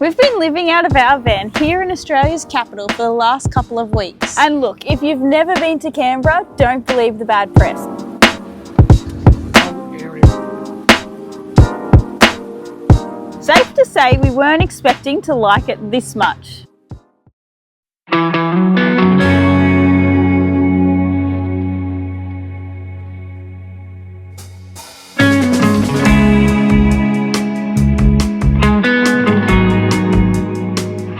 We've been living out of our van here in Australia's capital for the last couple of weeks. And look, if you've never been to Canberra, don't believe the bad press. Safe to say we weren't expecting to like it this much.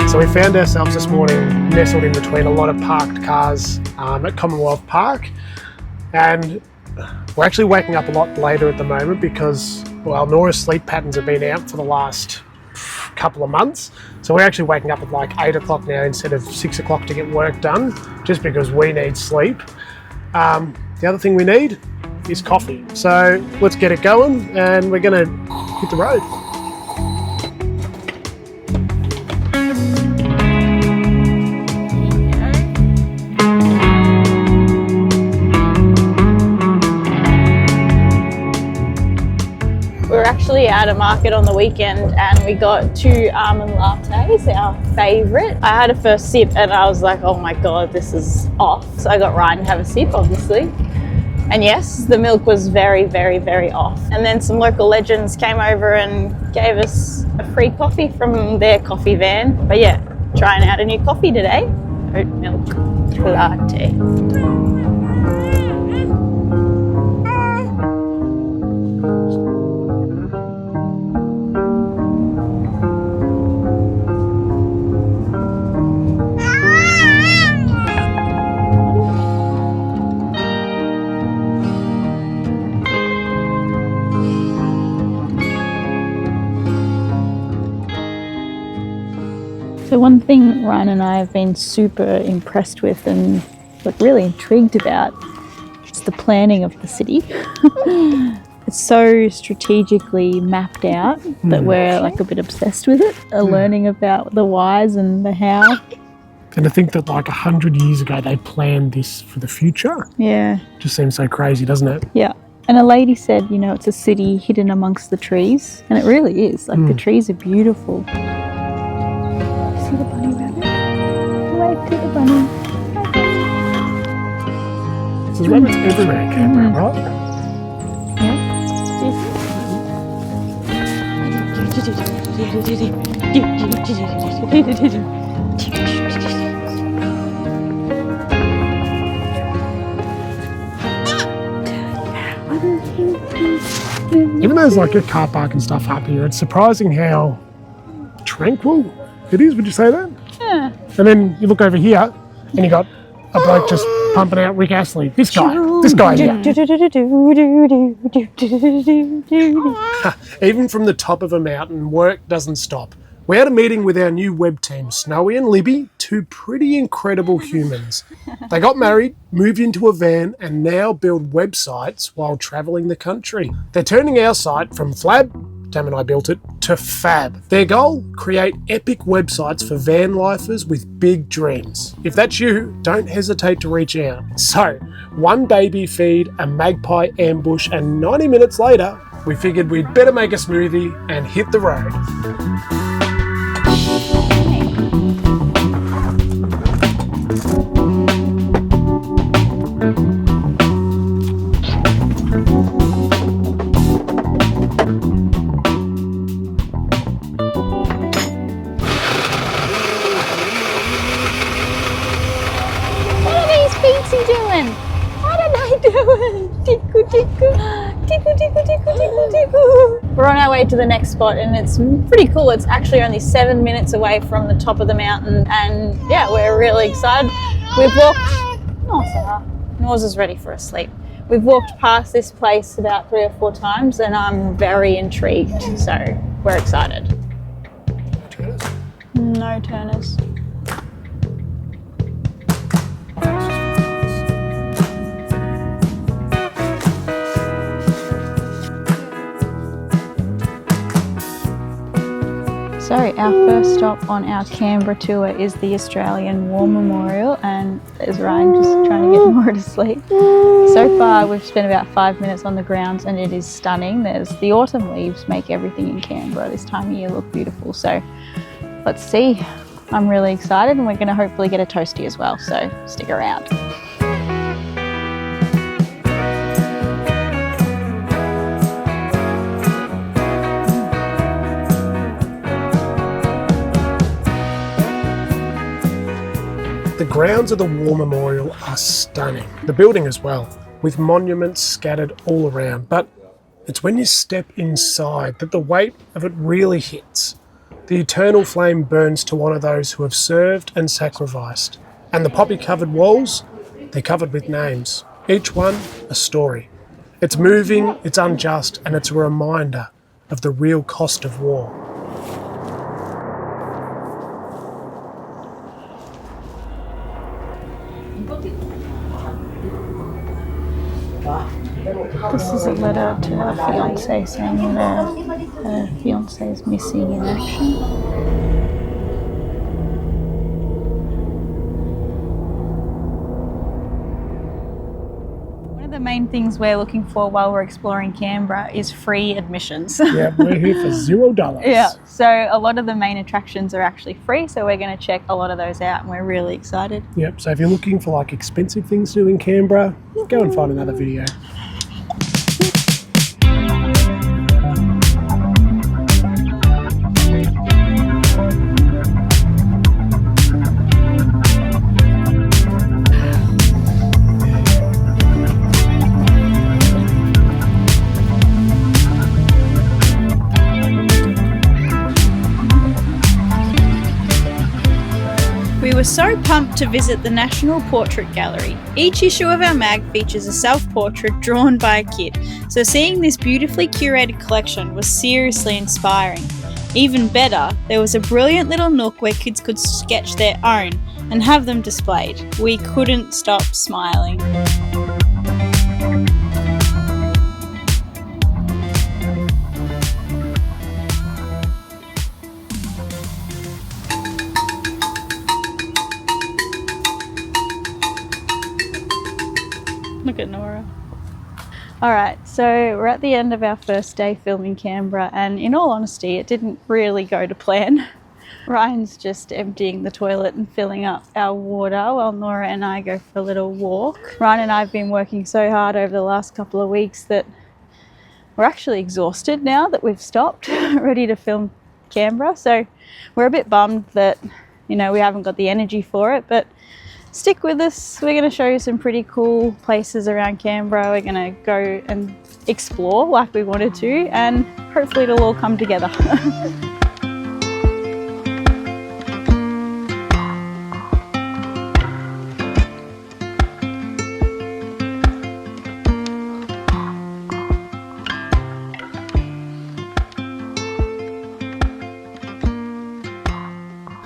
So we found ourselves this morning nestled in between a lot of parked cars at Commonwealth Park, and we're actually waking up a lot later at the moment because, well, Nora's sleep patterns have been out for the last couple of months. So we're actually waking up at like 8 o'clock now instead of 6 o'clock to get work done, just because we need sleep. The other thing we need is coffee. So let's get it going and we're gonna hit the road. We're actually at a market on the weekend and we got 2 almond lattes, our favourite. I had a first sip and I was like, oh my god, this is off. So I got Ryan to have a sip, obviously. And yes, the milk was very, very, very off. And then some local legends came over and gave us a free coffee from their coffee van. But yeah, trying out a new coffee today. Oat milk latte. So one thing Ryan and I have been super impressed with and like really intrigued about is the planning of the city. It's so strategically mapped out that we're like a bit obsessed with it, learning about the whys and the how. And to think that like 100 years ago they planned this for the future. Yeah. Just seems so crazy, doesn't it? Yeah. And a lady said, you know, it's a city hidden amongst the trees. And it really is. Like the trees are beautiful. See the bunny rabbit? Wave to the bunny. There's rabbits everywhere in Canberra, right? Even though there's like a car park and stuff up here, it's surprising how tranquil it is. Would you say that? Yeah. And then you look over here and you got a bloke just pumping out Rick Astley. This guy here. Even from the top of a mountain, work doesn't stop. We had a meeting with our new web team, Snowy and Libby, 2 pretty incredible humans. They got married, moved into a van, and now build websites while travelling the country. They're turning our site from Flab, Tam and I built it, to Fab. Their goal? Create epic websites for van lifers with big dreams. If that's you, don't hesitate to reach out. So, 1 baby feed, a magpie ambush, and 90 minutes later, we figured we'd better make a smoothie and hit the road. We're on our way to the next spot and it's pretty cool. It's actually only 7 minutes away from the top of the mountain and yeah, we're really excited. We've walked... Oh, Sarah. Nora's is ready for a sleep. We've walked past this place about 3 or 4 times and I'm very intrigued, so we're excited. Turners? No turners. So our first stop on our Canberra tour is the Australian War Memorial, and there's Ryan just trying to get Nora to sleep. So far we've spent about 5 minutes on the grounds and it is stunning. The autumn leaves make everything in Canberra this time of year look beautiful. So let's see. I'm really excited, and we're going to hopefully get a toasty as well, so stick around. The grounds of the War Memorial are stunning. The building as well, with monuments scattered all around. But it's when you step inside that the weight of it really hits. The eternal flame burns to honour those who have served and sacrificed. And the poppy-covered walls, they're covered with names. Each one a story. It's moving, it's unjust, and it's a reminder of the real cost of war. This is a letter to our fiancé saying that her fiancé is missing in action. One of the main things we're looking for while we're exploring Canberra is free admissions. Yeah, we're here for $0. Yeah, so a lot of the main attractions are actually free, so we're going to check a lot of those out, and we're really excited. Yep, so if you're looking for like expensive things to do in Canberra, go and find another video. We were so pumped to visit the National Portrait Gallery. Each issue of our mag features a self-portrait drawn by a kid, so seeing this beautifully curated collection was seriously inspiring. Even better, there was a brilliant little nook where kids could sketch their own and have them displayed. We couldn't stop smiling. Look at Nora. Alright, so we're at the end of our first day filming Canberra, and in all honesty, it didn't really go to plan. Ryan's just emptying the toilet and filling up our water while Nora and I go for a little walk. Ryan and I have been working so hard over the last couple of weeks that we're actually exhausted now that we've stopped, ready to film Canberra. So we're a bit bummed that, you know, we haven't got the energy for it, but stick with us. We're going to show you some pretty cool places around Canberra. We're going to go and explore like we wanted to, and hopefully it'll all come together.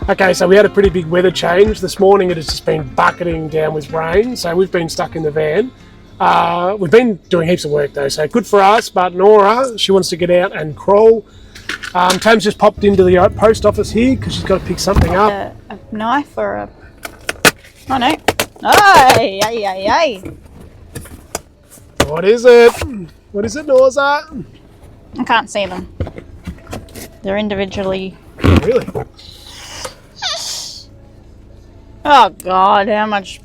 Okay, so we had a pretty big weather change. This morning it has just been bucketing down with rain, so we've been stuck in the van. We've been doing heaps of work though, so good for us, but Nora, she wants to get out and crawl. Tam's just popped into the post office here because she's got to pick something up. A knife or a... Oh no. Ay, ay, ay, ay. What is it? What is it, Norza? I can't see them. They're individually... Really? Oh God, how much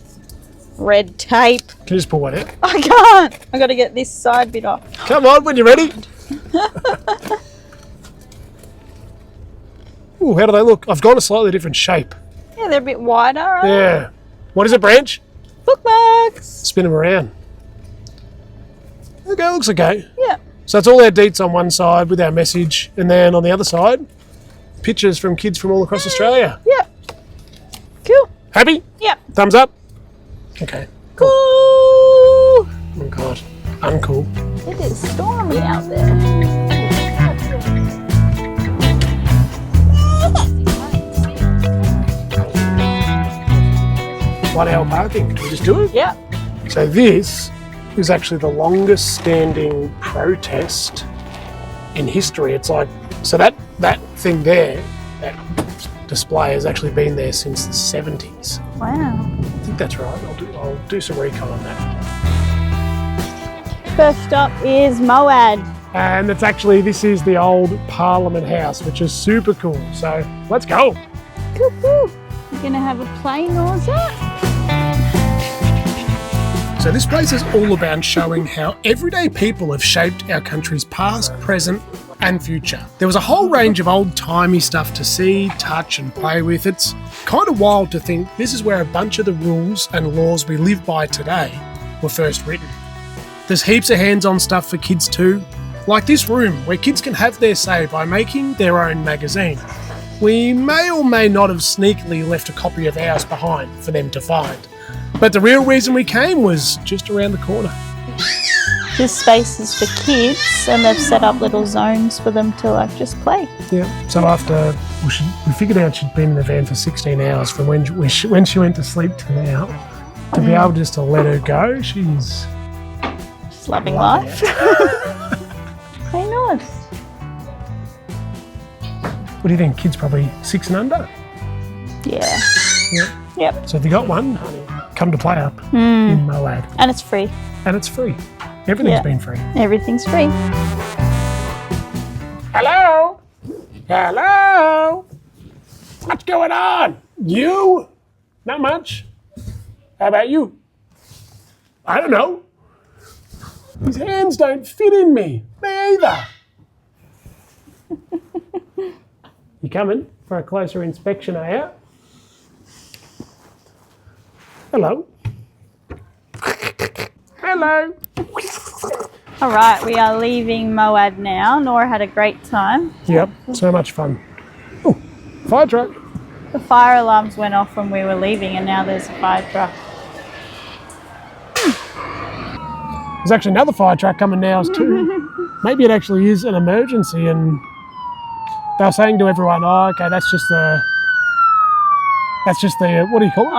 red tape. Can you just pull one out? I can't. I got to get this side bit off. Come on, when you're ready. Ooh, how do they look? I've got a slightly different shape. Yeah, they're a bit wider, right? Yeah. What is it, Branch? Bookmarks. Spin them around. Okay, looks okay. Yeah. So it's all our deets on one side with our message, and then on the other side, pictures from kids from all across Australia. Yeah. Cool. Happy? Yeah. Thumbs up? Okay. Cool. Oh God. Uncool. It is stormy out there. One hour parking. Can we just do it? Yeah. So this is actually the longest standing protest in history. It's like, so that thing there, that display has actually been there since the 70s. Wow. I think that's right. I'll do some recon on that. First stop is MoAD. And it's actually, this is the old Parliament House, which is super cool. So let's go. Woo-hoo. You're gonna have a play, Norza? So this place is all about showing how everyday people have shaped our country's past, present and future. There was a whole range of old-timey stuff to see, touch and play with. It's kind of wild to think this is where a bunch of the rules and laws we live by today were first written. There's heaps of hands-on stuff for kids too, like this room where kids can have their say by making their own magazine. We may or may not have sneakily left a copy of ours behind for them to find. But the real reason we came was just around the corner. This space is for kids and they've set up little zones for them to like just play. Yeah, so after we figured out she'd been in the van for 16 hours from when she went to sleep to now, to be able just to let her go, she's loving life. Very nice. What do you think? Kids probably 6 and under? Yeah. Yep. So if you got one, honey, come to play up in MoAD. And it's free. And it's free. Everything's been free. Everything's free. Hello? Hello? What's going on? You? Not much. How about you? I don't know. His hands don't fit in me. Me either. You coming for a closer inspection, are you? Hello. Hello. All right, we are leaving MoAD now. Nora had a great time. Yep, so much fun. Oh, fire truck. The fire alarms went off when we were leaving and now there's a fire truck. There's actually another fire truck coming now too. Maybe it actually is an emergency and they were saying to everyone, oh, okay, that's just the, what do you call it?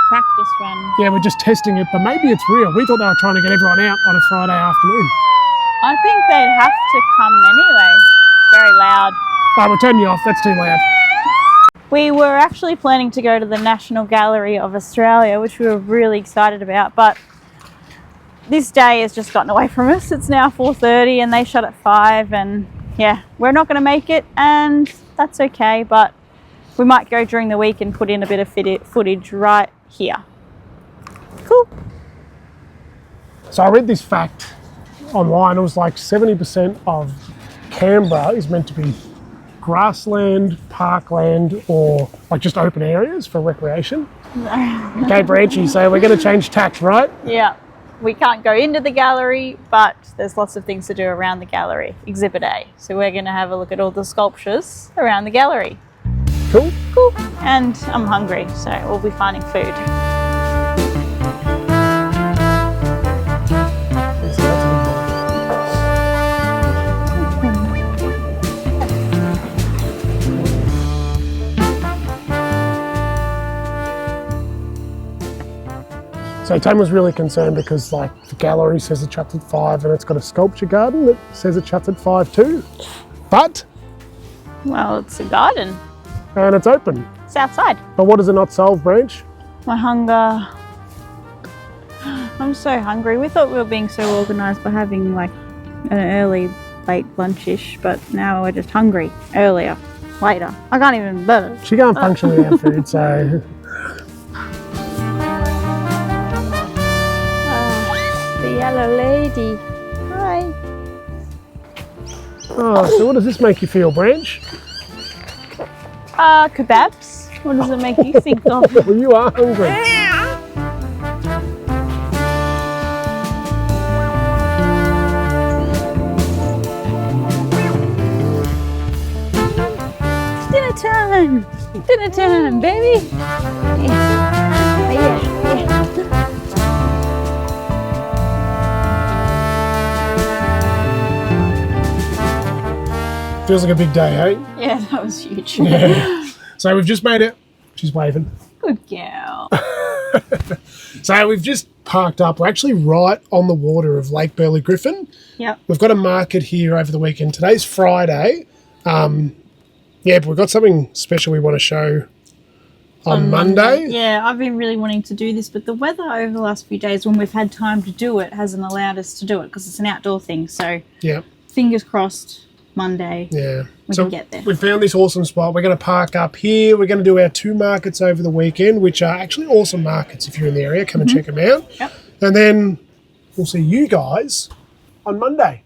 Practice run. Yeah, we're just testing it, but maybe it's real. We thought they were trying to get everyone out on a Friday afternoon. I think they'd have to come anyway. It's very loud. Oh, we'll turn you off, that's too loud. We were actually planning to go to the National Gallery of Australia, which we were really excited about, but this day has just gotten away from us. It's now 4:30 and they shut at 5 and yeah, we're not going to make it and that's okay, but we might go during the week and put in a bit of footage right here. Cool. So I read this fact online. It was like 70% of Canberra is meant to be grassland, parkland, or like just open areas for recreation. Okay, Branchy, so we're going to change tack, right? Yeah. We can't go into the gallery, but there's lots of things to do around the gallery, Exhibit A. So we're going to have a look at all the sculptures around the gallery. Cool. Cool. And I'm hungry, so we'll be finding food. So Tam was really concerned because like the gallery says it shuts at 5 and it's got a sculpture garden that says it shuts at 5 too. But Well, it's a garden. And it's open. It's outside. But what does it not solve, Branch? My hunger. I'm so hungry. We thought we were being so organised by having like an early, late lunchish, but now we're just hungry. Earlier, later. I can't even better. She can't function without food, so... The yellow lady. Hi. Oh, so what does this make you feel, Branch? Kebabs. What does it make you think of? Well, you are hungry. Dinner time! Dinner time, baby! Yeah. Yeah. Feels like a big day, hey? Yeah, that was huge. Yeah. So we've just made it. She's waving. Good girl. So we've just parked up. We're actually right on the water of Lake Burley Griffin. Yep. We've got a market here over the weekend. Today's Friday. Yeah, but we've got something special we want to show on Monday. Yeah, I've been really wanting to do this, but the weather over the last few days when we've had time to do it hasn't allowed us to do it because it's an outdoor thing. So Yeah. fingers crossed Monday Yeah. we can get there. We found this awesome spot. We're going to park up here. We're going to do our 2 markets over the weekend, which are actually awesome markets if you're in the area. Come and check them out. Yep. And then we'll see you guys on Monday.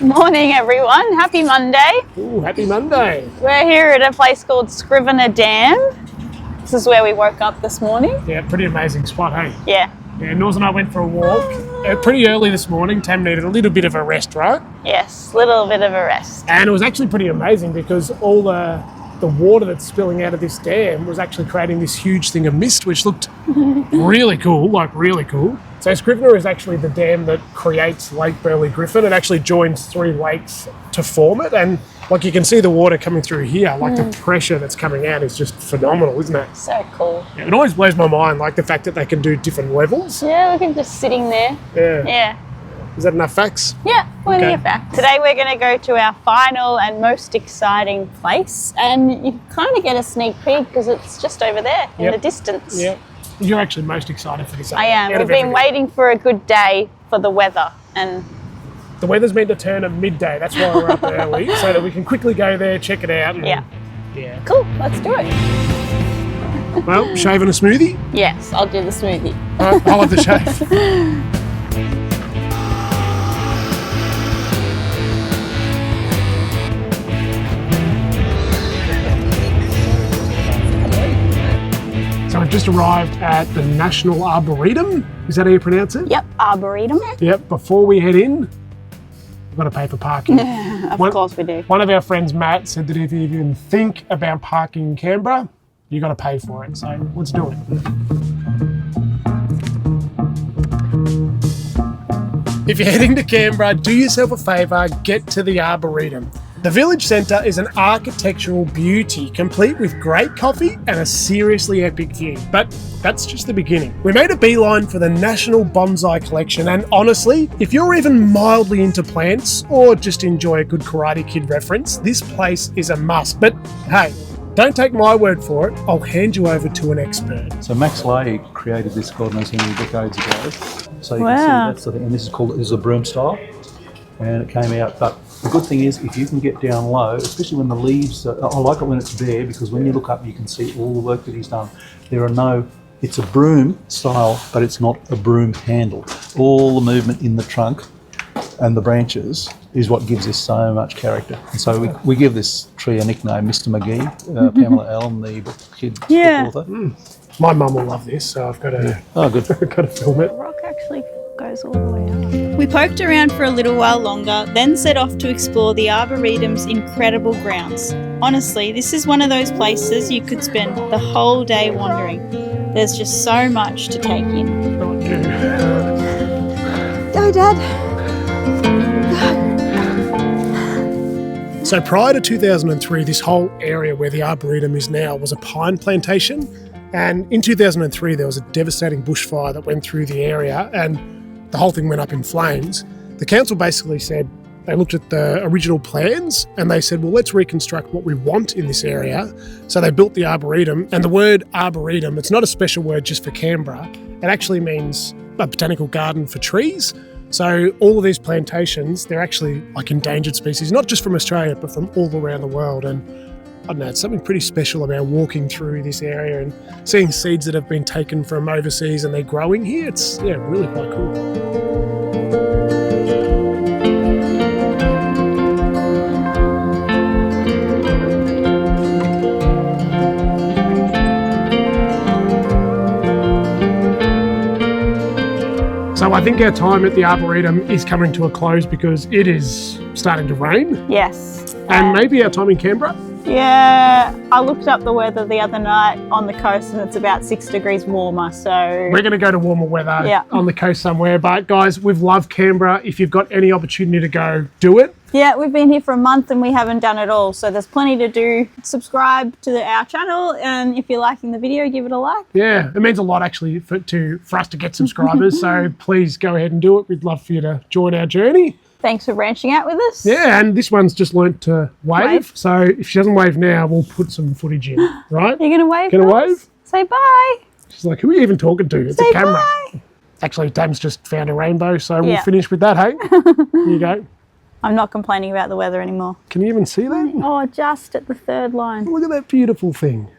Morning, everyone. Happy Monday. Ooh, happy Monday. We're here at a place called Scrivener Dam. This is where we woke up this morning. Yeah, pretty amazing spot, hey? Yeah. Yeah, Noz and I went for a walk pretty early this morning. Tam needed a little bit of a rest, right? Yes, little bit of a rest. And it was actually pretty amazing because all the water that's spilling out of this dam was actually creating this huge thing of mist, which looked really cool, like really cool. So Scrivener is actually the dam that creates Lake Burley Griffin. It actually joins 3 lakes to form it. And like you can see the water coming through here, like the pressure that's coming out is just phenomenal, isn't it? So cool. Yeah, it always blows my mind, like the fact that they can do different levels. Yeah, look at just sitting there. Yeah. Yeah. Is that enough facts? Yeah, plenty Okay. of facts. Today we're going to go to our final and most exciting place, and you kind of get a sneak peek because it's just over there in Yep. the distance. Yeah. You're actually most excited for this. I am. out We've of been everything. waiting for a good day for the weather, and The weather's meant to turn at midday. That's why we're up early, so that we can quickly go there, check it out. And, yeah. Yeah. Cool, let's do it. Well, shave and a smoothie. Yes, I'll do the smoothie. I'll have the shave. So we've just arrived at the National Arboretum. Is that how you pronounce it? Yep, Arboretum. Yep. Before we head in, we've got to pay for parking. Of course we do. One of our friends, Matt, said that if you even think about parking in Canberra, you got to pay for it. So let's do it. If you're heading to Canberra, do yourself a favour, get to the Arboretum. The village centre is an architectural beauty, complete with great coffee and a seriously epic view. But that's just the beginning. We made a beeline for the National Bonsai Collection, and honestly, if you're even mildly into plants or just enjoy a good Karate Kid reference, this place is a must. But hey, don't take my word for it, I'll hand you over to an expert. So Max Lay created this, God knows how many decades ago. So you Wow. can see that's the thing, and this is a broom style, and it came out. But the good thing is, if you can get down low, especially when the leaves, I like it when it's bare because when you look up, you can see all the work that he's done. It's a broom style, but it's not a broom handle. All the movement in the trunk and the branches is what gives this so much character. And so we give this tree a nickname, Mr. McGee, Pamela Allen, the book author. My mum will love this, so I've got to, Oh, good. got to film it. Rock actually goes all the way up. We poked around for a little while longer, then set off to explore the Arboretum's incredible grounds. Honestly, this is one of those places you could spend the whole day wandering. There's just so much to take in. Go, Dad. So prior to 2003, this whole area where the Arboretum is now was a pine plantation. And in 2003, there was a devastating bushfire that went through the area and the whole thing went up in flames. The council basically said, they looked at the original plans and they said, well, let's reconstruct what we want in this area. So they built the Arboretum, and the word Arboretum, it's not a special word just for Canberra. It actually means a botanical garden for trees. So all of these plantations, they're actually like endangered species, not just from Australia, but from all around the world. And I don't know, it's something pretty special about walking through this area and seeing seeds that have been taken from overseas and they're growing here. It's, yeah, really quite cool. So I think our time at the Arboretum is coming to a close because it is starting to rain. Yes. And maybe our time in Canberra. Yeah, I looked up the weather the other night on the coast and it's about 6 degrees warmer, so... We're going to go to warmer weather Yeah. on the coast somewhere. But guys, we've loved Canberra. If you've got any opportunity to go, do it. Yeah, we've been here for a month and we haven't done it all, so there's plenty to do. Subscribe to our channel, and if you're liking the video, give it a like. Yeah, it means a lot actually for us to get subscribers. So please go ahead and do it. We'd love for you to join our journey. Thanks for branching out with us. Yeah, and this one's just learnt to wave. So if she doesn't wave now, we'll put some footage in, right? You're going to wave? Gonna guys? wave? Say bye. She's like, who are you even talking to? It's Say a camera. bye. Actually, Tam's just found a rainbow, so we'll Yeah. finish with that, hey? Here you go. I'm not complaining about the weather anymore. Can you even see that? Oh, just at the third line. Look at that beautiful thing.